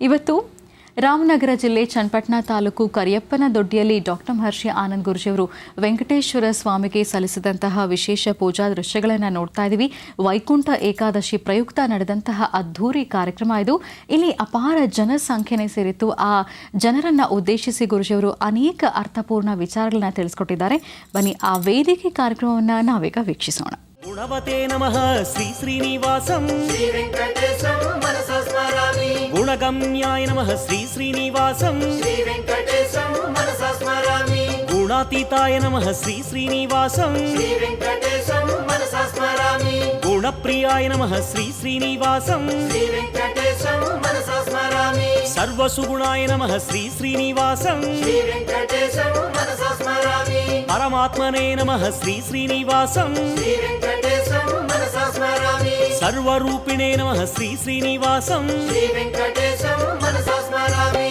ಇವತ್ತು ರಾಮನಗರ ಜಿಲ್ಲೆ ಚನ್ನಪಟ್ಟಣ ತಾಲೂಕು ಕರಿಯಪ್ಪನದೊಡ್ಡಿಯಲ್ಲಿ ಡಾಕ್ಟರ್ ಮಹರ್ಷಿ ಆನಂದ್ ಗುರೂಜಿಯವರು ವೆಂಕಟೇಶ್ವರ ಸ್ವಾಮಿಗೆ ಸಲ್ಲಿಸಿದಂತಹ ವಿಶೇಷ ಪೂಜಾ ದೃಶ್ಯಗಳನ್ನು ನೋಡ್ತಾ ಇದ್ದೀವಿ. ವೈಕುಂಠ ಏಕಾದಶಿ ಪ್ರಯುಕ್ತ ನಡೆದಂತಹ ಅದ್ಧೂರಿ ಕಾರ್ಯಕ್ರಮ ಇದು. ಇಲ್ಲಿ ಅಪಾರ ಜನಸಂಖ್ಯೆನೇ ಸೇರಿತ್ತು. ಆ ಜನರನ್ನ ಉದ್ದೇಶಿಸಿ ಗುರೂಜಿಯವರು ಅನೇಕ ಅರ್ಥಪೂರ್ಣ ವಿಚಾರಗಳನ್ನ ತಿಳಿಸ್ಕೊಟ್ಟಿದ್ದಾರೆ. ಬನ್ನಿ ಆ ವೇದಿಕೆ ಕಾರ್ಯಕ್ರಮವನ್ನು ನಾವೀಗ ವೀಕ್ಷಿಸೋಣ. ಗುಣವತೆ ನಮಃ ಶ್ರೀ ಶ್ರೀನಿವಾಸಂ ಶ್ರೀ ವೆಂಕಟೇಶಂ ಮನಸಾ ಸ್ಮರಾಮಿ. ಗುಣಗಮ್ಯಾಯ ನಮಃ ಶ್ರೀ ಶ್ರೀನಿವಾಸಂ ಶ್ರೀ ವೆಂಕಟೇಶಂ ಮನಸಾ ಸ್ಮರಾಮಿ. ಗುಣಾತೀತಾಯ ನಮಃ ಶ್ರೀ ಶ್ರೀನಿವಾಸಂ ಶ್ರೀ ವೆಂಕಟೇಶಂ ಮನಸಾ ಸ್ಮರಾಮಿ. ಗುಣಪ್ರಿಯಾಯ ನಮಃ ಶ್ರೀ ಶ್ರೀನಿವಾಸಂ ಶ್ರೀ ವೆಂಕಟೇಶಂ ಮನಸಾ ಸ್ಮರಾಮಿ. ಸರ್ವಸುಗುಣಾಯ ನಮಃ ಶ್ರೀ ಶ್ರೀನಿವಾಸಂ ಶ್ರೀ ವೆಂಕಟೇಶಂ ಮನಸಾ ಸ್ಮರಾಮಿ. ಪರಮಾತ್ಮನೇ ನಮಃ ಶ್ರೀ ಶ್ರೀನಿವಾಸಂ ಶ್ರೀ ವೆಂಕಟೇಶಂ ಮನಸಾ ಸ್ಮರಾಮಿ. ಸರ್ವರೂಪಿಣೇ ನಮಃ ಶ್ರೀ ಶ್ರೀನಿವಾಸಂ ಶ್ರೀ ವೆಂಕಟೇಶಂ ಮನಸಾ ಸ್ಮರಾಮಿ.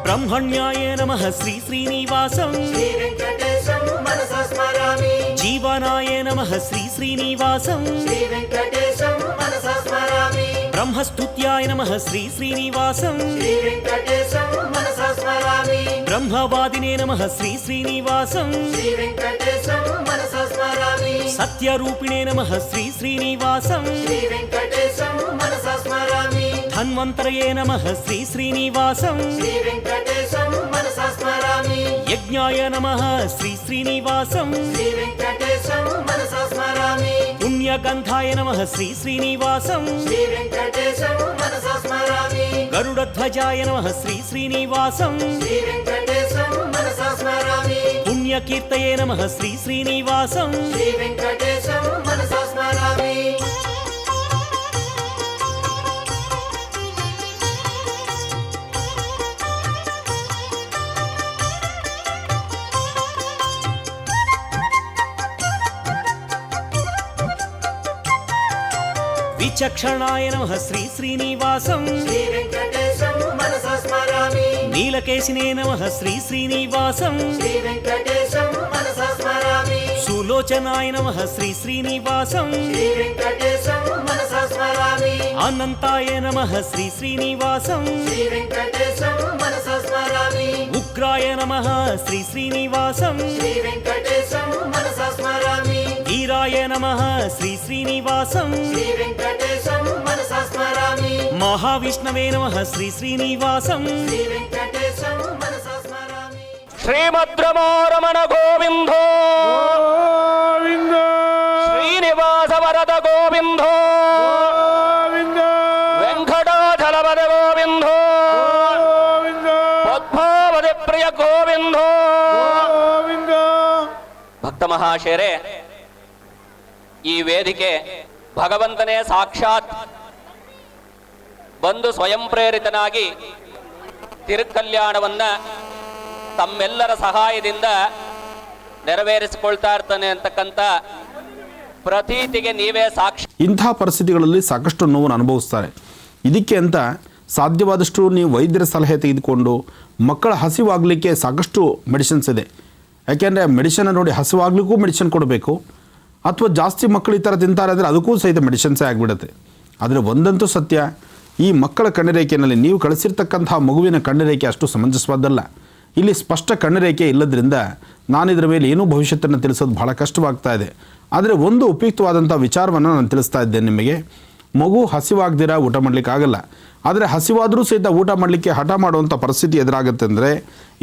ಬ್ರಹ್ಮಣ್ಯಾಯ ನಮಃ ಶ್ರೀ ಶ್ರೀನಿವಾಸಂ ಶ್ರೀ ವೆಂಕಟೇಶಂ ಮನಸಾ ಸ್ಮರಾಮಿ. ಜೀವನಾಯ ನಮಃ ಶ್ರೀ ಶ್ರೀನಿವಾಸಂ ಶ್ರೀ ವೆಂಕಟೇಶಂ ಮನಸಾ ಸ್ಮರಾಮಿ. ಬ್ರಹ್ಮಸ್ತುತ್ಯಾಯ ನಮಃ ಶ್ರೀ ಶ್ರೀನಿವಾಸಂ ಶ್ರೀ ವೆಂಕಟೇಶಂ ಮನಸಾ ಸ್ಮರಾಮಿ. ಬ್ರಹ್ಮವಾದಿನೇ ನಮಃ ಶ್ರೀ ಶ್ರೀನಿವಾಸಂ ಶ್ರೀ ವೆಂಕಟೇಶಂ ಮನಸಾ ಸ್ಮರಾಮಿ. ಸತ್ಯರೂಪಿಣೇ ನಮಃ ಶ್ರೀ ಶ್ರೀನಿವಾಸಂ ಶ್ರೀ ವೆಂಕಟೇಶಂ ಮನಸಾ ಸ್ಮರಾಮಿ. ಧನ್ವಂತರಯೇ ನಮಃ ಶ್ರೀ ಶ್ರೀನಿವಾಸಂ ಶ್ರೀ ವೆಂಕಟೇಶಂ ಮನಸಾ ಸ್ಮರಾಮಿ. ಯಜ್ಞಾಯ ನಮಃ ಶ್ರೀ ಶ್ರೀನಿವಾಸಂ ಶ್ರೀ ವೆಂಕಟೇಶಂ ಮನಸಾ ಸ್ಮರಾಮಿ. ಪುಣ್ಯಗಂಧಾಯ ನಮಃ ಶ್ರೀ ಶ್ರೀನಿವಾಸಂ ಶ್ರೀ ವೆಂಕಟೇಶಂ ಮನಸಾ ಸ್ಮರಾಮಿ. ಗರುಡಧ್ವಜಾಯ ನಮಃ ಶ್ರೀ ಶ್ರೀನಿವಾಸಂ ಶ್ರೀ ವೆಂಕಟೇಶಂ ಮನಸಾ ಸ್ಮರಾಮಿ. ಪುಣ್ಯಕೀರ್ತಯೇ ನಮಃ ಶ್ರೀ ಶ್ರೀನಿವಾಸಂ ಶ್ರೀ ವೆಂಕಟೇಶಂ ಮನಸಾ ಸ್ಮರಾಮಿ. ವಿಚಕ್ಷಣಾಯ ನಮಃ ಶ್ರೀ ಶ್ರೀನಿವಾಸಂ ಶ್ರೀ ವೆಂಕಟೇಶಂ ಮನಸಾ ಸ್ಮರಾಮಿ. ನೀಲಕೇಶಿನೇ ನಮಃ ಶ್ರೀ ಶ್ರೀನಿವಾಸಂ ಶ್ರೀ ವೆಂಕಟೇಶಂ ಮನಸಾ ಸ್ಮರಾಮಿ. ಸುಲೋಚನಾಯ ನಮಃ ಶ್ರೀ ಶ್ರೀನಿವಾಸಂ ಶ್ರೀ ವೆಂಕಟೇಶಂ ಮನಸಾ ಸ್ಮರಾಮಿ. ಅನಂತಾಯ ನಮಃ ಶ್ರೀ ಶ್ರೀನಿವಾಸಂ ಶ್ರೀ ವೆಂಕಟೇಶಂ ಮನಸಾ ಸ್ಮರಾಮಿ. ಉಗ್ರಾಯ ನಮಃ ಶ್ರೀ ಶ್ರೀನಿವಾಸಂ ಶ್ರೀ ವೆಂಕಟೇಶಂ ಮನಸಾ ಸ್ಮರಾಮಿ. ವೀರಾಯ ನಮಃ ಶ್ರೀ ಶ್ರೀನಿವಾಸಂ ಶ್ರೀ ವೆಂಕಟೇಶಂ ಮನಸಾ ಸ್ಮರಾಮಿ. ಮಹಾವಿಷ್ಣವೇ ನಮಃ ಶ್ರೀ ಶ್ರೀನಿವಾಸಂ ಶ್ರೀ ವೆಂಕಟೇಶಂ ಮನಸಾ ಸ್ಮರಾಮಿ. ಶ್ರೀಮದ್ರಮೋ ರಮಣ ಗೋವಿಂದೋ ಶ್ರೀನಿವಾಸ ವರದ ಗೋವಿಂದೋ ವೆಂಕಟಾಚಲಪದ ಗೋವಿಂದೋ ಪದ್ಮಾವತಿ ಪ್ರಿಯ ಗೋವಿಂದೋ. ಭಕ್ತ ಮಹಾಶಯರೇ, ಈ ವೇದಿಕೆ ಭಗವಂತನೇ ಸಾಕ್ಷಾತ್ ಬಂದು ಸ್ವಯಂ ಪ್ರೇರಿತನಾಗಿ ತಿರುಕಲ್ಯಾಣವನ್ನ ತಮ್ಮೆಲ್ಲರ ಸಹಾಯದಿಂದ ನೆರವೇರಿಸಿಕೊಳ್ತಾ ಇರ್ತಾನೆ ಅಂತಕ್ಕಂಥ ಪ್ರತೀತಿಗೆ ನೀವೇ ಸಾಕ್ಷಿ. ಇಂಥ ಪರಿಸ್ಥಿತಿಗಳಲ್ಲಿ ಸಾಕಷ್ಟು ನೋವನ್ನು ಅನುಭವಿಸ್ತಾರೆ. ಇದಕ್ಕೆ ಅಂತ ಸಾಧ್ಯವಾದಷ್ಟು ನೀವು ವೈದ್ಯರ ಸಲಹೆ ತೆಗೆದುಕೊಂಡು ಮಕ್ಕಳ ಹಸಿವಾಗಲಿಕ್ಕೆ ಸಾಕಷ್ಟು ಮೆಡಿಸಿನ್ಸ್ ಇದೆ. ಯಾಕೆಂದರೆ ಮೆಡಿಸಿನ್ ನೋಡಿ ಹಸಿವಾಗಲಿಕ್ಕೂ ಮೆಡಿಸಿನ್ ಕೊಡಬೇಕು, ಅಥವಾ ಜಾಸ್ತಿ ಮಕ್ಕಳು ಈ ಥರ ತಿಂತಾರೆ ಅಂದರೆ ಅದಕ್ಕೂ ಸಹಿತ ಮೆಡಿಸಿನ್ಸೇ ಆಗಿಬಿಡುತ್ತೆ. ಆದರೆ ಒಂದಂತೂ ಸತ್ಯ, ಈ ಮಕ್ಕಳ ಕಣ್ಣುರೇಖೆಯಲ್ಲಿ ನೀವು ಕಳಿಸಿರ್ತಕ್ಕಂಥ ಮಗುವಿನ ಕಣ್ಣುರೇಖೆ ಅಷ್ಟು ಸಮಂಜಸವಾದಲ್ಲ. ಇಲ್ಲಿ ಸ್ಪಷ್ಟ ಕಣ್ಣುರೇಖೆ ಇಲ್ಲದ್ರಿಂದ ನಾನು ಇದರ ಮೇಲೆ ಏನೂ ಭವಿಷ್ಯತ್ತನ್ನು ತಿಳಿಸೋದು ಬಹಳ ಕಷ್ಟವಾಗ್ತಾ ಇದೆ. ಆದರೆ ಒಂದು ಉಪಯುಕ್ತವಾದಂಥ ವಿಚಾರವನ್ನು ನಾನು ತಿಳಿಸ್ತಾ ಇದ್ದೇನೆ ನಿಮಗೆ. ಮಗು ಹಸಿವಾಗ್ದಿರ ಊಟ ಮಾಡಲಿಕ್ಕಾಗಲ್ಲ. ಆದರೆ ಹಸಿವಾದರೂ ಸಹಿತ ಊಟ ಮಾಡಲಿಕ್ಕೆ ಹಠ ಮಾಡುವಂಥ ಪರಿಸ್ಥಿತಿ ಎದುರಾಗುತ್ತೆ ಅಂದರೆ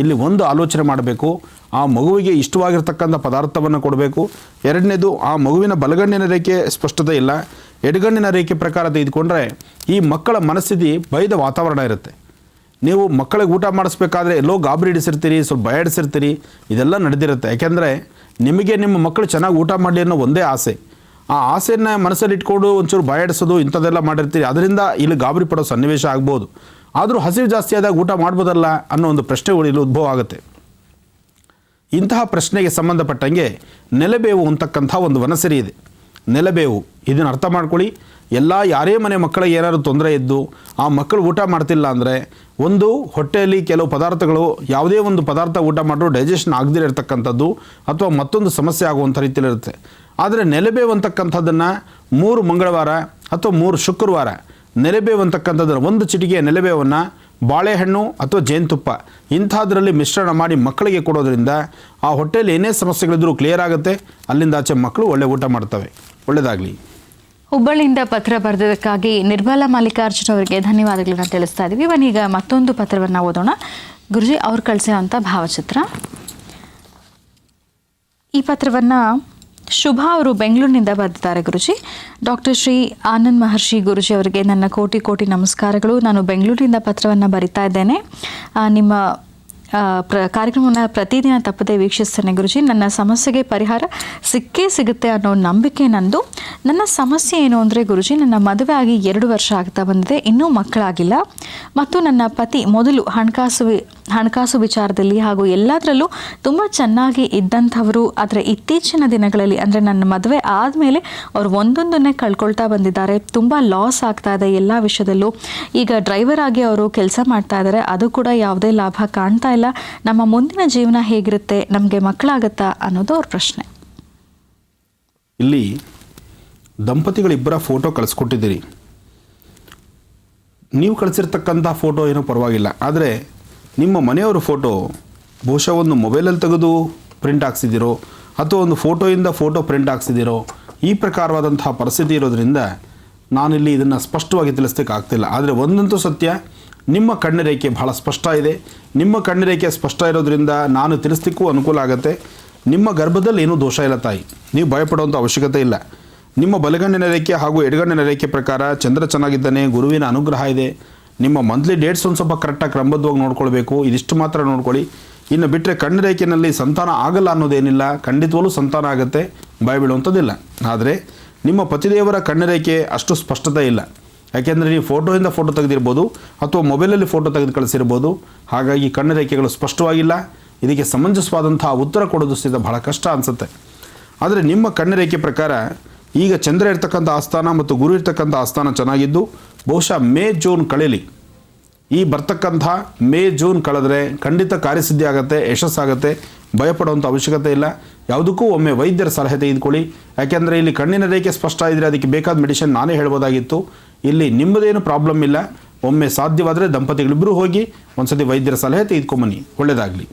ಇಲ್ಲಿ ಒಂದು ಆಲೋಚನೆ ಮಾಡಬೇಕು. ಆ ಮಗುವಿಗೆ ಇಷ್ಟವಾಗಿರ್ತಕ್ಕಂಥ ಪದಾರ್ಥವನ್ನು ಕೊಡಬೇಕು. ಎರಡನೇದು, ಆ ಮಗುವಿನ ಬಲಗಣ್ಣಿನ ರೇಖೆ ಸ್ಪಷ್ಟತೆ ಇಲ್ಲ, ಎಡಗಣ್ಣಿನ ರೇಖೆ ಪ್ರಕಾರ ತೆಗೆದುಕೊಂಡ್ರೆ ಈ ಮಕ್ಕಳ ಮನಸ್ಥಿತಿ ಭಯದ ವಾತಾವರಣ ಇರುತ್ತೆ. ನೀವು ಮಕ್ಕಳಿಗೆ ಊಟ ಮಾಡಿಸ್ಬೇಕಾದ್ರೆ ಎಲ್ಲೋ ಗಾಬರಿ ಹಿಡಿಸಿರ್ತೀರಿ, ಸ್ವಲ್ಪ ಭಯ ಹಿಡಿಸಿರ್ತೀರಿ, ಇದೆಲ್ಲ ನಡೆದಿರುತ್ತೆ. ಯಾಕೆಂದರೆ ನಿಮಗೆ ನಿಮ್ಮ ಮಕ್ಕಳು ಚೆನ್ನಾಗಿ ಊಟ ಮಾಡಲಿ ಅನ್ನೋ ಒಂದೇ ಆಸೆ. ಆ ಆಸೆಯನ್ನು ಮನಸ್ಸಲ್ಲಿ ಇಟ್ಕೊಂಡು ಒಂಚೂರು ಭಯ ಹಿಡಿಸೋದು ಇಂಥದ್ದೆಲ್ಲ ಮಾಡಿರ್ತೀರಿ. ಅದರಿಂದ ಇಲ್ಲಿ ಗಾಬರಿ ಪಡೋ ಸನ್ನಿವೇಶ ಆಗ್ಬೋದು. ಆದರೂ ಹಸಿವು ಜಾಸ್ತಿ ಆದಾಗ ಊಟ ಮಾಡ್ಬೋದಲ್ಲ ಅನ್ನೋ ಒಂದು ಪ್ರಶ್ನೆಗಳು ಇಲ್ಲಿ ಉದ್ಭವ ಆಗುತ್ತೆ. ಇಂತಹ ಪ್ರಶ್ನೆಗೆ ಸಂಬಂಧಪಟ್ಟಂಗೆ ನೆಲಬೇವು ಅಂತಕ್ಕಂಥ ಒಂದು ವನಸರಿ ಇದೆ. ನೆಲಬೇವು, ಇದನ್ನು ಅರ್ಥ ಮಾಡ್ಕೊಳ್ಳಿ. ಎಲ್ಲ ಯಾರೇ ಮನೆ ಮಕ್ಕಳಿಗೆ ಏನಾದರೂ ತೊಂದರೆ ಇದ್ದು ಆ ಮಕ್ಕಳು ಊಟ ಮಾಡ್ತಿಲ್ಲ ಅಂದರೆ ಒಂದು ಹೊಟ್ಟೆಯಲ್ಲಿ ಕೆಲವು ಪದಾರ್ಥಗಳು ಯಾವುದೇ ಒಂದು ಪದಾರ್ಥ ಊಟ ಮಾಡಲು ಡೈಜೆಷನ್ ಆಗದೇ ಇರತಕ್ಕಂಥದ್ದು ಅಥವಾ ಮತ್ತೊಂದು ಸಮಸ್ಯೆ ಆಗುವಂಥ ರೀತಿಯಲ್ಲಿರುತ್ತೆ. ಆದರೆ ನೆಲೆಬೇವು ಅಂತಕ್ಕಂಥದ್ದನ್ನು 3 ಮಂಗಳವಾರ ಅಥವಾ 3 ಶುಕ್ರವಾರ ನೆಲೆಬೇವು ಅಂತಕ್ಕಂಥದ್ದನ್ನು ಒಂದು ಚಿಟಿಕೆಯ ನೆಲೆಬೇವನ್ನು ಬಾಳೆಹಣ್ಣು ಅಥವಾ ಜೇನುತುಪ್ಪ ಇಂಥದ್ರಲ್ಲಿ ಮಿಶ್ರಣ ಮಾಡಿ ಮಕ್ಕಳಿಗೆ ಕೊಡೋದ್ರಿಂದ ಆ ಹೊಟ್ಟೆಯಲ್ಲಿ ಏನೇ ಸಮಸ್ಯೆಗಳಿದ್ರೂ ಕ್ಲಿಯರ್ ಆಗುತ್ತೆ. ಅಲ್ಲಿಂದ ಆಚೆ ಮಕ್ಕಳು ಒಳ್ಳೆ ಊಟ ಮಾಡ್ತವೆ. ಒಳ್ಳೆಯದಾಗಲಿ. ಹುಬ್ಬಳ್ಳಿಯಿಂದ ಪತ್ರ ಬರೆದದಕ್ಕಾಗಿ ನಿರ್ಮಲಾ ಮಲ್ಲಿಕಾರ್ಜುನ್ ಅವರಿಗೆ ಧನ್ಯವಾದಗಳನ್ನ ತಿಳಿಸ್ತಾ ಇದ್ದೀವಿ. ಈಗ ಮತ್ತೊಂದು ಪತ್ರವನ್ನು ಓದೋಣ. ಗುರುಜಿ ಅವ್ರು ಕಳಿಸಿರೋಂಥ ಭಾವಚಿತ್ರ. ಈ ಪತ್ರವನ್ನು ಶುಭಾ ಅವರು ಬೆಂಗಳೂರಿನಿಂದ ಬರೆದಿದ್ದಾರೆ. ಗುರುಜಿ, ಡಾಕ್ಟರ್ ಶ್ರೀ ಆನಂದ್ ಮಹರ್ಷಿ ಗುರುಜಿ ಅವರಿಗೆ ನನ್ನ ಕೋಟಿ ಕೋಟಿ ನಮಸ್ಕಾರಗಳು. ನಾನು ಬೆಂಗಳೂರಿನಿಂದ ಪತ್ರವನ್ನು ಬರಿತಾ ಇದ್ದೇನೆ. ನಿಮ್ಮ ಕಾರ್ಯಕ್ರಮವನ್ನು ಪ್ರತಿದಿನ ತಪ್ಪದೆ ವೀಕ್ಷಿಸ್ತೇನೆ ಗುರುಜಿ. ನನ್ನ ಸಮಸ್ಯೆಗೆ ಪರಿಹಾರ ಸಿಕ್ಕೇ ಸಿಗುತ್ತೆ ಅನ್ನೋ ನಂಬಿಕೆ ನಂದು. ನನ್ನ ಸಮಸ್ಯೆ ಏನು ಅಂದರೆ ಗುರುಜಿ, ನನ್ನ ಮದುವೆ ಆಗಿ 2 ವರ್ಷ ಆಗ್ತಾ ಬಂದಿದೆ, ಇನ್ನೂ ಮಕ್ಕಳಾಗಿಲ್ಲ. ಮತ್ತು ನನ್ನ ಪತಿ ಮೊದಲು ಹಣಕಾಸು ವಿಚಾರದಲ್ಲಿ ಹಾಗೂ ಎಲ್ಲದರಲ್ಲೂ ತುಂಬ ಚೆನ್ನಾಗಿ ಇದ್ದಂಥವರು. ಆದರೆ ಇತ್ತೀಚಿನ ದಿನಗಳಲ್ಲಿ ಅಂದರೆ ನನ್ನ ಮದುವೆ ಆದಮೇಲೆ ಅವರು ಒಂದೊಂದನ್ನೇ ಕಳ್ಕೊಳ್ತಾ ಬಂದಿದ್ದಾರೆ. ತುಂಬ ಲಾಸ್ ಆಗ್ತಾ ಇದೆ ಎಲ್ಲ ವಿಷಯದಲ್ಲೂ. ಈಗ ಡ್ರೈವರ್ ಆಗಿ ಅವರು ಕೆಲಸ ಮಾಡ್ತಾ ಇದ್ದಾರೆ, ಅದು ಕೂಡ ಯಾವುದೇ ಲಾಭ ಕಾಣ್ತಾ ಇಲ್ಲ. ನಮ್ಮ ಮುಂದಿನ ಜೀವನ ಹೇಗಿರುತ್ತೆ, ನಮಗೆ ಮಕ್ಕಳಾಗತ್ತಾ ಅನ್ನೋದು ಅವ್ರ ಪ್ರಶ್ನೆ. ಇಲ್ಲಿ ದಂಪತಿಗಳಿಬ್ಬರ ಫೋಟೋ ಕಳಿಸ್ಕೊಟ್ಟಿದ್ದೀರಿ. ನೀವು ಕಳಿಸಿರ್ತಕ್ಕಂಥ ಫೋಟೋ ಏನೋ ಪರವಾಗಿಲ್ಲ, ಆದರೆ ನಿಮ್ಮ ಮನೆಯವರ ಫೋಟೋ ಬಹುಶಃ ಒಂದು ಮೊಬೈಲಲ್ಲಿ ತೆಗೆದು ಪ್ರಿಂಟ್ ಹಾಕ್ಸಿದ್ದೀರೋ ಅಥವಾ ಒಂದು ಫೋಟೋಯಿಂದ ಫೋಟೋ ಪ್ರಿಂಟ್ ಹಾಕ್ಸಿದ್ದೀರೋ, ಈ ಪ್ರಕಾರವಾದಂತಹ ಪರಿಸ್ಥಿತಿ ಇರೋದ್ರಿಂದ ನಾನಿಲ್ಲಿ ಇದನ್ನು ಸ್ಪಷ್ಟವಾಗಿ ತಿಳಿಸ್ಲಿಕ್ಕೆ ಆಗ್ತಿಲ್ಲ. ಆದರೆ ಒಂದಂತೂ ಸತ್ಯ, ನಿಮ್ಮ ಕಣ್ಣರೇಖೆ ಬಹಳ ಸ್ಪಷ್ಟ ಇದೆ. ನಿಮ್ಮ ಕಣ್ಣರೇಖೆ ಸ್ಪಷ್ಟ ಇರೋದ್ರಿಂದ ನಾನು ತಿಳಿಸ್ಲಿಕ್ಕೂ ಅನುಕೂಲ ಆಗುತ್ತೆ. ನಿಮ್ಮ ಗರ್ಭದಲ್ಲಿ ಏನೂ ದೋಷ ಇಲ್ಲ ತಾಯಿ, ನೀವು ಭಯಪಡುವಂಥ ಅವಶ್ಯಕತೆ ಇಲ್ಲ. ನಿಮ್ಮ ಬಲಗಣ್ಣಿನ ರೇಖೆ ಹಾಗೂ ಎಡಗಣ್ಣಿನ ರೇಖೆ ಪ್ರಕಾರ ಚಂದ್ರ ಚೆನ್ನಾಗಿದ್ದಾನೆ, ಗುರುವಿನ ಅನುಗ್ರಹ ಇದೆ. ನಿಮ್ಮ ಮಂತ್ಲಿ ಡೇಟ್ಸ್ ಒಂದು ಸ್ವಲ್ಪ ಕರೆಕ್ಟಾಗಿ ಕ್ರಮಬದ್ಧವಾಗಿ ನೋಡ್ಕೊಳ್ಬೇಕು. ಇದಿಷ್ಟು ಮಾತ್ರ ನೋಡ್ಕೊಳ್ಳಿ. ಇನ್ನು ಬಿಟ್ಟರೆ ಕಣ್ಣು ರೇಖೆಯಲ್ಲಿ ಸಂತಾನ ಆಗಲ್ಲ ಅನ್ನೋದೇನಿಲ್ಲ, ಖಂಡಿತವಲ್ಲೂ ಸಂತಾನ ಆಗುತ್ತೆ, ಭಯ ಬೀಳುವಂಥದ್ದಿಲ್ಲ. ಆದರೆ ನಿಮ್ಮ ಪತಿದೇವರ ಕಣ್ಣು ರೇಖೆ ಅಷ್ಟು ಸ್ಪಷ್ಟತೆ ಇಲ್ಲ. ಯಾಕೆಂದರೆ ನೀವು ಫೋಟೋಯಿಂದ ಫೋಟೋ ತೆಗೆದಿರ್ಬೋದು ಅಥವಾ ಮೊಬೈಲಲ್ಲಿ ಫೋಟೋ ತೆಗೆದು ಕಳಿಸಿರ್ಬೋದು. ಹಾಗಾಗಿ ಕಣ್ಣು ರೇಖೆಗಳು ಸ್ಪಷ್ಟವಾಗಿಲ್ಲ. ಇದಕ್ಕೆ ಸಮಂಜಸವಾದಂಥ ಉತ್ತರ ಕೊಡೋದು ಸ್ಥಿತ ಬಹಳ ಕಷ್ಟ ಅನಿಸುತ್ತೆ. ಆದರೆ ನಿಮ್ಮ ಕಣ್ಣು ರೇಖೆ ಪ್ರಕಾರ ಈಗ ಚಂದ್ರ ಇರ್ತಕ್ಕಂಥ ಆಸ್ಥಾನ ಮತ್ತು ಗುರು ಇರ್ತಕ್ಕಂಥ ಆಸ್ಥಾನ ಚೆನ್ನಾಗಿದ್ದು ಬಹುಶಃ ಮೇ ಜೂನ್ ಕಳೀಲಿ. ಈ ಬರ್ತಕ್ಕಂಥ ಮೇ ಜೂನ್ ಕಳೆದ್ರೆ ಖಂಡಿತ ಕಾರ್ಯಸಿದ್ಧಿ ಆಗುತ್ತೆ, ಯಶಸ್ಸಾಗುತ್ತೆ, ಭಯಪಡುವಂಥ ಅವಶ್ಯಕತೆ ಇಲ್ಲ. ಯಾವುದಕ್ಕೂ ಒಮ್ಮೆ ವೈದ್ಯರ ಸಲಹೆ ತೆಗೆದುಕೊಳ್ಳಿ. ಯಾಕೆಂದರೆ ಇಲ್ಲಿ ಕಣ್ಣಿನ ರೇಖೆ ಸ್ಪಷ್ಟ ಇದ್ದರೆ ಅದಕ್ಕೆ ಬೇಕಾದ ಮೆಡಿಸಿನ್ ನಾನೇ ಹೇಳ್ಬೋದಾಗಿತ್ತು. ಇಲ್ಲಿ ನಿಮ್ಮದೇನು ಪ್ರಾಬ್ಲಮ್ ಇಲ್ಲ. ಒಮ್ಮೆ ಸಾಧ್ಯವಾದರೆ ದಂಪತಿಗಳಿಬ್ಬರೂ ಹೋಗಿ ಒಂದ್ಸತಿ ವೈದ್ಯರ ಸಲಹೆ ತೆಗೆದುಕೊಂಬನ್ನಿ. ಒಳ್ಳೆಯದಾಗಲಿ.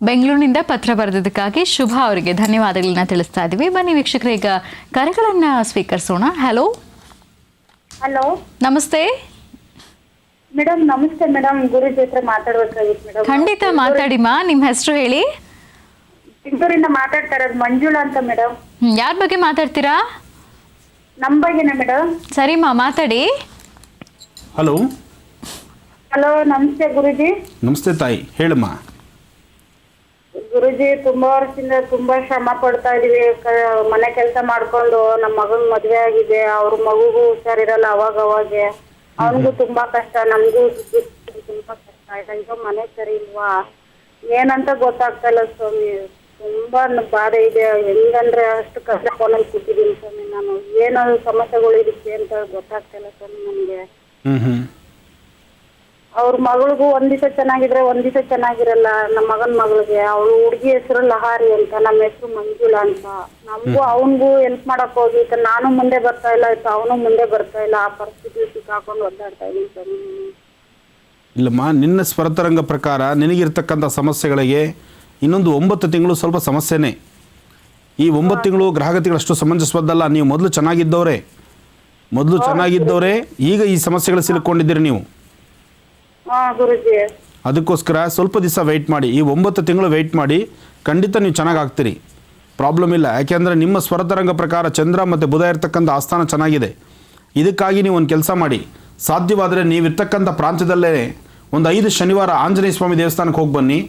ಬೆಂಗಳೂರಿನಿಂದ ಪತ್ರ ಬರೆದಿದ್ದಕ್ಕಾಗಿ ಶುಭಾ ಅವರಿಗೆ ಧನ್ಯವಾದಗಳನ್ನ ತಿಳಿಸ್ತಾ ಇದ್ದೀವಿ. ಬನ್ನಿ ವೀಕ್ಷಕರೇ, ಈಗ ಕರೆಗಳನ್ನು ಸ್ವೀಕರಿಸೋಣ. ಹಲೋ ಹಲೋ ನಮಸ್ತೆ ಮೇಡಮ್. ನಮಸ್ತೆ ಮೇಡಮ್, ಗುರುಜಿ ಹತ್ರ ಮಾತಾಡ್ಬೇಕಾಗಿತ್ತು ಮೇಡಮ್. ಖಂಡಿತ ಮಾತಾಡಿಮಾ. ನಿಮ್ಮ ಹೆಸರು ಹೇಳಿ. ಬೆಂಗಳೂರಿಂದ ಮಾತಾಡ್ತಾ ಇರೋದು ಮಂಜುಳಾ ಅಂತ ಮೇಡಮ್. ಯಾರ ಬಗ್ಗೆ ಮಾತಾಡ್ತೀರಾ? ನಮ್ಮ ಬಗ್ಗೆನಾ ಮೇಡಮ್? ಸರಿಮಾ, ಮಾತಾಡಿ. ಹಲೋ. ಹಲೋ, ನಮಸ್ತೆ ಗುರುಜಿ. ನಮಸ್ತೆ ತಾಯಿ, ಹೇಳಮ್ಮ. ಗುರುಜಿ, ತುಂಬಾ ವರ್ಷದಿಂದ ತುಂಬಾ ಶ್ರಮ ಪಡ್ತಾ ಇದೀವಿ. ಮನೆ ಕೆಲಸ ಮಾಡ್ಕೊಂಡು ನಮ್ಮ ಮಗನ್ ಮದ್ವೆ ಆಗಿದೆ. ಅವ್ರ ಮಗುಗೂ ಹುಷಾರಿರಲ್ಲ ಅವಾಗವಾಗೆ. ಅವನಿಗೂ ತುಂಬಾ ಕಷ್ಟ, ನಮಗೂ ತುಂಬಾ ಕಷ್ಟ ಆಯ್ತಾ. ಈಗ ಮನೆ ಸರಿ ಇಲ್ವಾ ಏನಂತ ಗೊತ್ತಾಗ್ತಾ ಇಲ್ಲ ಸ್ವಾಮಿ. ತುಂಬಾ ಬಾಧೆ ಇದೆ. ಹೆಂಗಂದ್ರೆ ಅಷ್ಟು ಕಷ್ಟ ಫೋನಲ್ಲಿ ಕೂತಿದ್ದೀನಿ ಸ್ವಾಮಿ. ನಾನು ಏನೋ ಸಮಸ್ಯೆಗಳು ಇದಕ್ಕೆ ಅಂತ ಗೊತ್ತಾಗ್ತಾ ಇಲ್ಲ ಸ್ವಾಮಿ ನಮ್ಗೆ. ಅವ್ರ ಮಗಳಿಗೂ ಒಂದ್ ದಿವಸ ಚೆನ್ನಾಗಿದ್ರೆ ಒಂದ್ ದಿವಸ ಚೆನ್ನಾಗಿರಲ್ಲ. ನಮ್ಮ ಮಗನ ಮಗಳಿಗೆ ಅವಳು ಹುಡುಗಿ ಹೆಸರು ಲಹಾರಿ ಅಂತ, ನಮ್ಮ ಹೆಸರು ಮಂಜುಳಾ ಅಂತ. ನಮಗೂ ಅವನಿಗೂ ಹೆಲ್ಪ್ ಮಾಡಕ್ ಹೋಗಿ ನಾನು ಮುಂದೆ ಬರ್ತಾ ಇಲ್ಲ, ಅವನು ಮುಂದೆ ಬರ್ತಾ ಇಲ್ಲ. ಆ ಪರಿಸ್ಥಿತಿ ಸಿಕ್ಕಾಕೊಂಡು ಒದ್ದಾಡ್ತಾ ಇದೀನಿ ಸ್ವಾಮಿ. ಇಲ್ಲಮ್ಮ, ನಿನ್ನ ಸ್ವರತರಂಗ ಪ್ರಕಾರ ನಿನಗಿರ್ತಕ್ಕಂಥ ಸಮಸ್ಯೆಗಳಿಗೆ ಇನ್ನೊಂದು 9 ತಿಂಗಳು ಸ್ವಲ್ಪ ಸಮಸ್ಯೆನೇ. ಈ 9 ತಿಂಗಳು ಗ್ರಹಗತಿಗಳಷ್ಟು ಸಮಂಜಸವದ್ದಲ್ಲ. ನೀವು ಮೊದಲು ಚೆನ್ನಾಗಿದ್ದವರೇ ಈಗ ಈ ಸಮಸ್ಯೆಗಳು ಸಿಲುಕೊಂಡಿದ್ದೀರಿ ನೀವು. ಅದಕ್ಕೋಸ್ಕರ ಸ್ವಲ್ಪ ದಿವಸ ವೆಯ್ಟ್ ಮಾಡಿ. ಈ 9 ತಿಂಗಳು ವೆಯ್ಟ್ ಮಾಡಿ, ಖಂಡಿತ ನೀವು ಚೆನ್ನಾಗಾಗ್ತೀರಿ, ಪ್ರಾಬ್ಲಮ್ ಇಲ್ಲ. ಯಾಕೆಂದರೆ ನಿಮ್ಮ ಸ್ವರತರಂಗ ಪ್ರಕಾರ ಚಂದ್ರ ಮತ್ತು ಬುಧ ಇರ್ತಕ್ಕಂಥ ಆಸ್ಥಾನ ಚೆನ್ನಾಗಿದೆ. ಇದಕ್ಕಾಗಿ ನೀವು ಒಂದು ಕೆಲಸ ಮಾಡಿ, ಸಾಧ್ಯವಾದರೆ ನೀವಿರ್ತಕ್ಕಂಥ ಪ್ರಾಂತ್ಯದಲ್ಲೇ ಒಂದು 5 ಶನಿವಾರ ಆಂಜನೇಯ ಸ್ವಾಮಿ ದೇವಸ್ಥಾನಕ್ಕೆ ಹೋಗಿ ಬನ್ನಿ.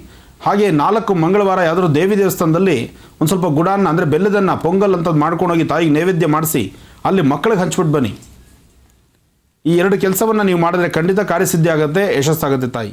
ಹಾಗೆ 4 ಮಂಗಳವಾರ ಯಾವುದಾದ್ರು ದೇವಿ ದೇವಸ್ಥಾನದಲ್ಲಿ ಒಂದು ಸ್ವಲ್ಪ ಗುಡಾನ್ನ ಅಂದರೆ ಬೆಲ್ಲದನ್ನು ಪೊಂಗಲ್ ಅಂಥದ್ದು ಮಾಡ್ಕೊಂಡೋಗಿ ತಾಯಿಗೆ ನೈವೇದ್ಯ ಮಾಡಿಸಿ ಅಲ್ಲಿ ಮಕ್ಕಳಿಗೆ ಹಂಚ್ಬಿಟ್ಟು ಬನ್ನಿ. ಈ 2 ಕೆಲಸವನ್ನು ನೀವು ಮಾಡಿದ್ರೆ ಖಂಡಿತ ಕಾರ್ಯಸಿದ್ಧಿ ಆಗುತ್ತೆ, ಯಶಸ್ಸಾಗುತ್ತೆ ತಾಯಿ.